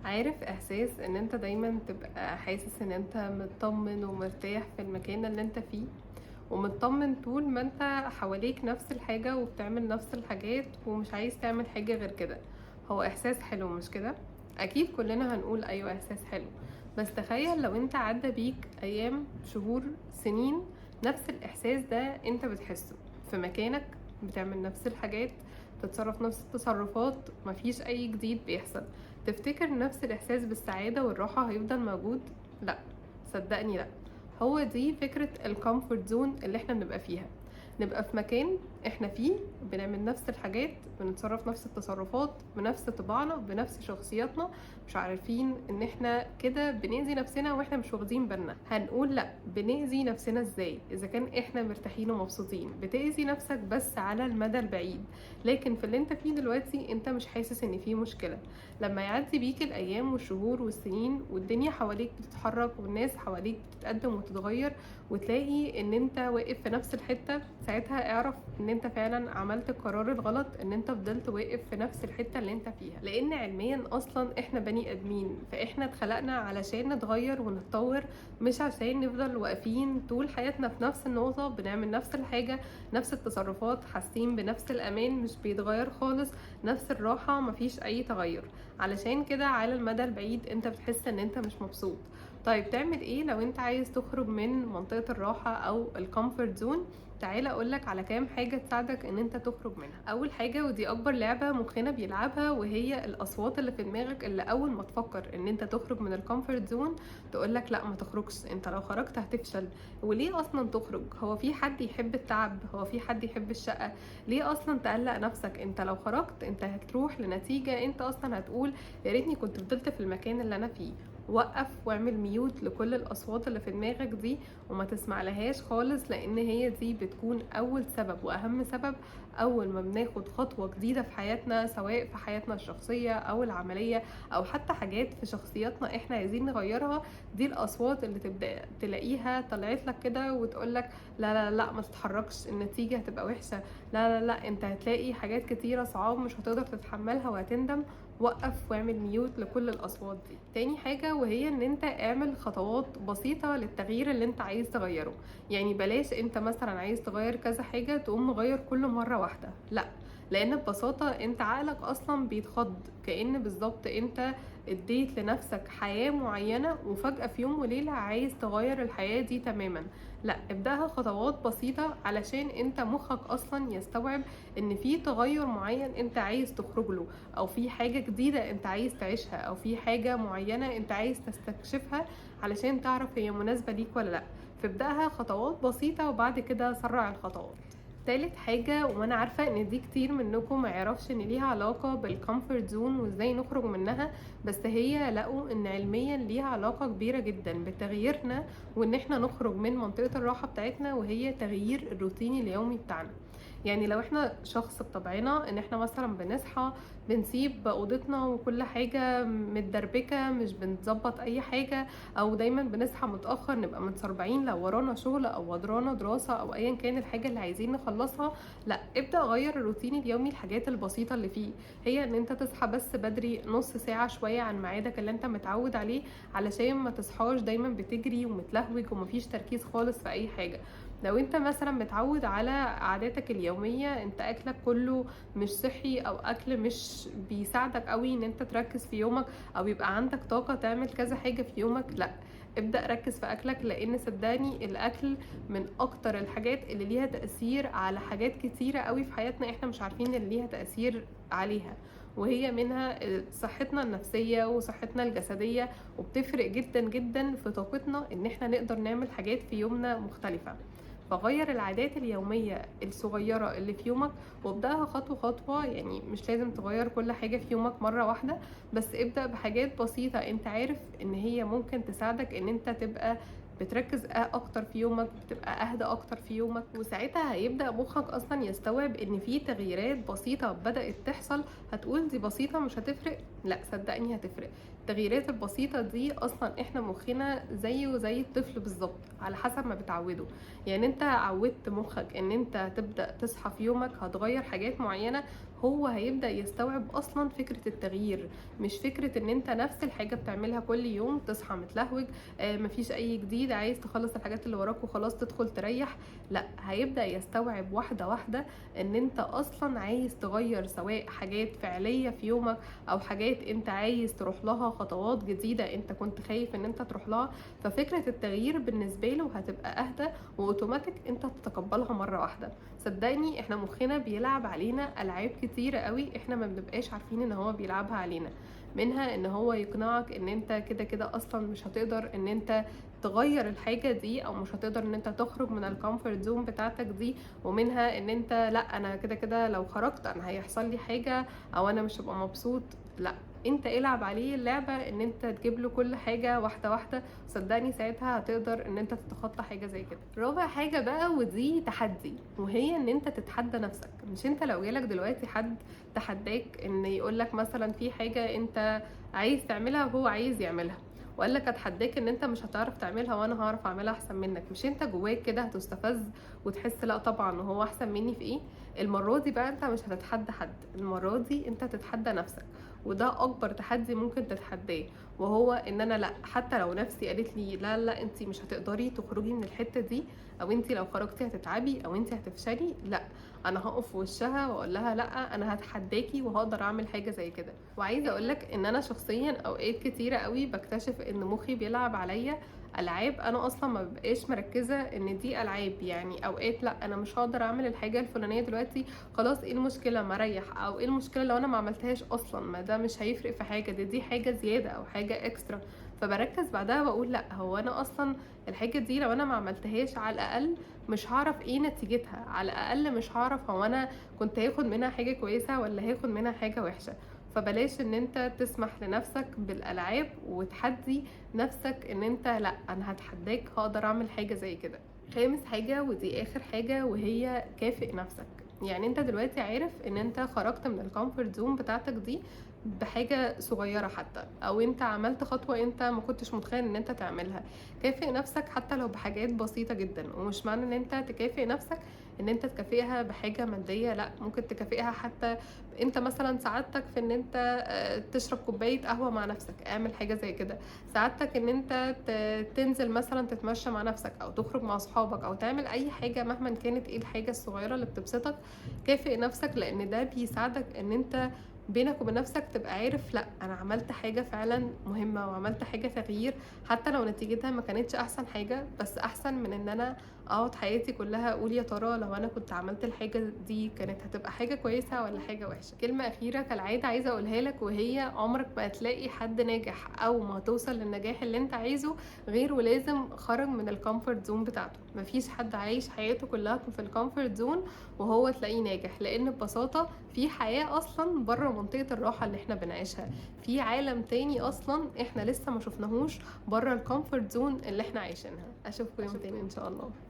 عارف احساس ان انت دايما تبقى حاسس ان انت مطمن ومرتاح في المكان اللي انت فيه، ومطمن طول ما انت حواليك نفس الحاجة وبتعمل نفس الحاجات ومش عايز تعمل حاجة غير كده. هو احساس حلو مش كده؟ اكيد كلنا هنقول ايوه احساس حلو. بس تخيل لو انت عدى بيك ايام، شهور، سنين، نفس الاحساس ده انت بتحسه في مكانك، بتعمل نفس الحاجات، تتصرف نفس التصرفات، مفيش اي جديد بيحصل. تفتكر نفس الإحساس بالسعادة والراحة هيفضل موجود؟ لأ، صدقني لأ. هو دي فكرة الكومفورت زون اللي احنا بنبقى فيها، نبقى في مكان احنا فيه بنعمل نفس الحاجات، بنتصرف نفس التصرفات، بنفس طباعنا، بنفس شخصياتنا، مش عارفين ان احنا كده بنأذي نفسنا واحنا مش واخدين بالنا. هنقول لا، بنأذي نفسنا ازاي اذا كان احنا مرتاحين ومبسوطين؟ بتأذي نفسك بس على المدى البعيد، لكن في اللي انت فيه دلوقتي انت مش حاسس ان فيه مشكلة. لما يعدي بيك الايام والشهور والسنين والدنيا حواليك بتتحرك والناس حواليك بتتقدم وتتغير، وتلاقي ان انت واقف في نفس الحتة، ساعتها اعرف ان انت فعلا عملت القرار الغلط، ان انت فضلت واقف في نفس الحتة اللي انت فيها. لان علميا اصلا احنا بني ادمين، فاحنا اتخلقنا علشان نتغير ونتطور، مش عشان نفضل واقفين طول حياتنا في نفس النقطة بنعمل نفس الحاجة، نفس التصرفات، حاسين بنفس الامان مش بيتغير خالص، نفس الراحة مفيش اي تغير. علشان كده على المدى البعيد انت بتحس ان انت مش مبسوط. طيب تعمل ايه لو انت عايز تخرج من منطقة الراحة او الكومفورت زون؟ تعالى اقولك على كام حاجة تساعدك ان انت تخرج منها. اول حاجة، ودي اكبر لعبة مخنا بيلعبها، وهي الاصوات اللي في دماغك اللي اول ما تفكر ان انت تخرج من الكومفورت زون تقولك لا ما تخرجش، انت لو خرجت هتفشل، وليه اصلا تخرج؟ هو في حد يحب التعب؟ هو في حد يحب الشقة؟ ليه اصلا تقلق نفسك؟ انت لو خرجت انت هتروح لنتيجة انت اصلا هتقول يا ريتني كنت فضلت في المكان اللي انا فيه. وقف واعمل ميوت لكل الاصوات اللي في دماغك دي وما تسمع لهاش خالص، لان هي دي بتكون اول سبب واهم سبب اول ما بناخد خطوة جديدة في حياتنا، سواء في حياتنا الشخصية او العملية او حتى حاجات في شخصياتنا احنا عايزين نغيرها. دي الاصوات اللي تبدأ تلاقيها طلعت لك كده وتقولك لا لا لا ما تتحركش، النتيجة هتبقى وحشة، لا لا لا انت هتلاقي حاجات كتيرة صعاب مش هتقدر تتحملها وهتندم. وقف واعمل ميوت لكل الاصوات دي. تاني حاجة، وهي ان انت اعمل خطوات بسيطة للتغيير اللي انت عايز تغيره. يعني بلاش انت مثلا عايز تغير كذا حاجة تقوم مغير كل مرة واحدة، لا، لان ببساطة انت عقلك اصلا بيتخض، كأن بالظبط انت اديت لنفسك حياة معينة وفجأة في يوم وليلة عايز تغير الحياة دي تماما. لا، ابدأها خطوات بسيطة علشان انت مخك اصلا يستوعب ان في تغير معين انت عايز تخرج له، او في حاجة جديدة انت عايز تعيشها، او في حاجة معينة انت عايز تستكشفها علشان تعرف هي مناسبة ليك ولا لا. فابدأها خطوات بسيطة وبعد كده سرع الخطوات. تالت حاجة، وانا عارفة ان دي كتير منكم ما يعرفش ان ليها علاقة بالكومفورت زون وازاي نخرج منها، بس هي لقوا ان علميا ليها علاقة كبيرة جدا بتغييرنا، وان احنا نخرج من منطقة الراحة بتاعتنا، وهي تغيير الروتين اليومي بتاعنا. يعني لو احنا شخص بطبعنا ان احنا مثلا بنصحى بنسيب اوضتنا وكل حاجة متدربكة، مش بنظبط اي حاجة، او دايما بنصحى متأخر نبقى متسربعين لو ورانا شغل او ورانا دراسة او ايا كان الحاجة اللي عايزين نخلصها، لا، ابدأ غير الروتين اليومي. الحاجات البسيطة اللي فيه هي ان انت تصحى بس بدري نص ساعة شوية عن ميعادك اللي انت متعود عليه، علشان ما تصحاش دايما بتجري ومتلهوج ومفيش تركيز خالص في اي حاجة. لو انت مثلا متعود على عاداتك اليومية، انت اكلك كله مش صحي، او اكل مش بيساعدك قوي ان انت تركز في يومك او يبقى عندك طاقة تعمل كذا حاجة في يومك، لا، ابدأ ركز في اكلك، لان صدقني الاكل من اكتر الحاجات اللي ليها تأثير على حاجات كتيرة قوي في حياتنا احنا مش عارفين اللي ليها تأثير عليها، وهي منها صحتنا النفسية وصحتنا الجسدية، وبتفرق جدا جدا في طاقتنا ان احنا نقدر نعمل حاجات في يومنا مختلفة. فغير العادات اليومية الصغيرة اللي في يومك وابدأها خطوة خطوة. يعني مش لازم تغير كل حاجة في يومك مرة واحدة، بس ابدأ بحاجات بسيطة انت عارف ان هي ممكن تساعدك ان انت تبقى بتركز اكتر في يومك، بتبقى اهدى اكتر في يومك، وساعتها هيبدأ مخك اصلا يستوعب ان في تغييرات بسيطة بدأت تحصل. هتقول دي بسيطة مش هتفرق، لا صدقني هتفرق. التغييرات البسيطة دي اصلا احنا مخنا زيه زي الطفل بالظبط، على حسب ما بتعوده. يعني انت عودت مخك ان انت تبدأ تصحى في يومك هتغير حاجات معينة، هو هيبدأ يستوعب اصلا فكرة التغيير، مش فكرة ان انت نفس الحاجة بتعملها كل يوم، تصحى متلهوج، مفيش اي جديد، عايز تخلص الحاجات اللي وراك وخلاص تدخل تريح. لا، هيبدأ يستوعب واحدة واحدة ان انت اصلا عايز تغير، سواء حاجات فعلية في يومك او حاجات انت عايز تروح لها، خطوات جديدة انت كنت خايف ان انت تروح لها. ففكرة التغيير بالنسبة له هتبقى اهدى واوتوماتيك انت تتقبلها مرة واحدة. صدقني احنا مخنا بيلعب علينا العاب كتيرة قوي احنا ما بنبقاش عارفين ان هو بيلعبها علينا. منها ان هو يقنعك ان انت كده كده اصلا مش هتقدر ان انت تغير الحاجة دي، او مش هتقدر ان انت تخرج من الكومفورت زون بتاعتك دي. ومنها ان انت لا، انا كده كده لو خرجت انا هيحصل لي حاجة، او انا مش هبقى مبسوط. لا، انت العب عليه اللعبة ان انت تجيب له كل حاجة واحدة واحدة. صدقني ساعتها هتقدر ان انت تتخطى حاجة زي كده. رابع حاجة بقى، ودي تحدي، وهي ان انت تتحدى نفسك. مش انت لو جالك دلوقتي حد تحداك ان يقولك مثلا في حاجة انت عايز تعملها وهو عايز يعملها، وقال لك اتحداك ان انت مش هتعرف تعملها وانا هعرف اعملها احسن منك، مش انت جواك كده هتستفز وتحس لا طبعا وهو احسن مني في ايه؟ المرة دي بقى انت مش هتتحدى حد، المرة دي انت تتحدى نفسك. وده اكبر تحدي ممكن تتحداه، وهو ان انا لا، حتى لو نفسي قالت لي لا لا انت مش هتقدري تخرجي من الحتة دي، او انت لو خرجتي هتتعبي، او انت هتفشلي، لا، انا هقف في وشها واقول لها لا، انا هتحداكي وهقدر اعمل حاجة زي كده. وعايزة اقولك ان انا شخصيا اوقات كتيرة قوي بكتشف ان مخي بيلعب عليا العاب انا اصلا ما ببقاش مركزه ان دي العاب. يعني اوقات لا، انا مش هقدر اعمل الحاجه الفلانيه دلوقتي، خلاص ايه المشكله ما اريح، او ايه المشكله لو انا ما عملتهاش اصلا، ما ده مش هيفرق في حاجه، دي حاجه زياده او حاجه اكسترا. فبركز بعدها واقول لا، هو انا اصلا الحاجه دي لو انا ما عملتهاش على الاقل مش هعرف ايه نتيجتها، على الاقل مش هعرف هو انا كنت هاخد منها حاجه كويسه ولا هاخد منها حاجه وحشه. فبلاش ان انت تسمح لنفسك بالالعاب وتحدي نفسك ان انت لا، انا هتحداك هقدر اعمل حاجة زي كده. خامس حاجة ودي اخر حاجة، وهي كافئ نفسك. يعني انت دلوقتي عارف ان انت خرجت من الكومفورت زون بتاعتك دي بحاجة صغيرة حتى، او انت عملت خطوة انت ما كنتش متخيل ان انت تعملها. كافئ نفسك حتى لو بحاجات بسيطة جدا، ومش معنى ان انت تكافئ نفسك ان انت تكافئها بحاجة مادية، لا، ممكن تكافئها حتى انت مثلا سعادتك في ان انت تشرب كوباية قهوة مع نفسك، اعمل حاجة زي كده. سعادتك ان انت تنزل مثلا تتمشى مع نفسك، او تخرج مع اصحابك، او تعمل اي حاجة مهما كانت ايه الحاجة الصغيرة اللي بتبسطك. كافئ نفسك، لان ده بيساعدك ان انت بينك وبين نفسك تبقى عارف لا، انا عملت حاجة فعلا مهمة وعملت حاجة تغيير، حتى لو نتيجتها ما كانتش احسن حاجة، بس احسن من ان انا اقعد حياتي كلها اقول يا ترى لو انا كنت عملت الحاجة دي كانت هتبقى حاجة كويسة ولا حاجة وحشة. كلمة اخيرة كالعادة عايزة اقولها لك، وهي عمرك ما هتلاقي حد ناجح او ما هتوصل للنجاح اللي انت عايزه غير ولازم خرج من الكومفورت زون بتاعته. مفيش حد عايش حياته كلها في الكومفورت زون وهو تلاقيه ناجح، لان ببساطة في حياة اصلا بره منطقة الراحة اللي احنا بنعيشها، في عالم تاني اصلا احنا لسه ما شفناهوش بره الكومفورت زون اللي احنا عايشينها. اشوفكم يوم تاني ان شاء الله.